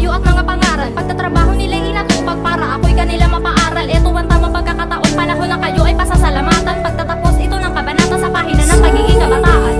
tayo at mga pangaral. Pagtatrabaho nila'y inatupag para ako'y kanila mapaaral. Ito ang tamang pagkakataon, panahon na kayo ay pasasalamatan. Pagtatapos ito ng kabanata sa pahina ng pagiging kabataan.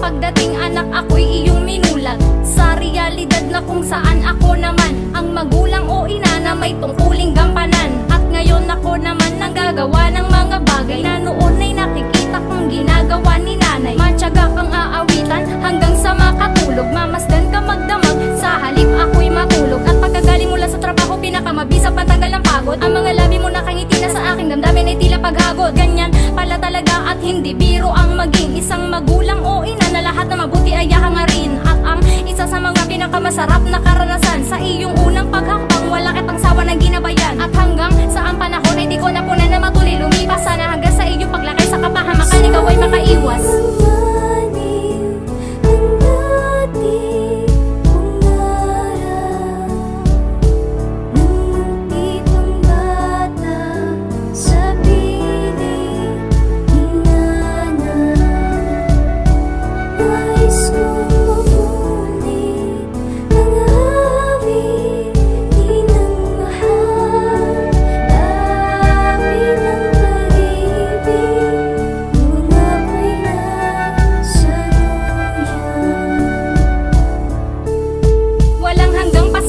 Pagdating anak, ako'y iyong minulat sa realidad na kung saan ako naman ang magulang o ina na may tungkuling gampanan. At ngayon ako naman nanggagawa ng mga bagay na noon ay nakikita kong ginagawa ni nanay. Matyaga kang aawitan hanggang sa makatulog, mamasdan ka magdamag sa halip ako'y matulog. At pagkagaling mula sa trabaho, pinakamabisa pantanggal ng pagod. Ang mga labi mo nakangiti na sa aking damdamin ay tila paghagod. Ganyan pala talaga at hindi biro ang maging isang magulang o ina na lahat na mabuti ay hahangarin. At ang isa sa mga pinakamasarap na karanasan sa iyong unang paghakbang, wala kitang sawa ng ginabayan. At hanggang sa ang panahon ay di ko na punan na matuloy lumipas. Sana hanggang sa iyong paglaki sa kapahamakan, ikaw ay makaiwas.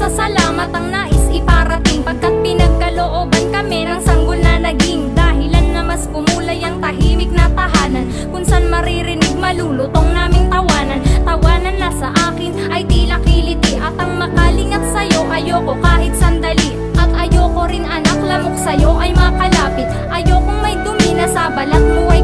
Salamat ang nais iparating pagkat pinagkalooban kami ng sanggol na naging dahilan na mas kumulay ang tahimik na tahanan kung saan maririnig malulutong naming tawanan. Tawanan na sa akin ay tila kiliti at ang makalingat sa'yo ayoko kahit sandali. At ayoko rin anak lamok sa'yo ay makalapit. Ayokong may dumi na sa balat mo ay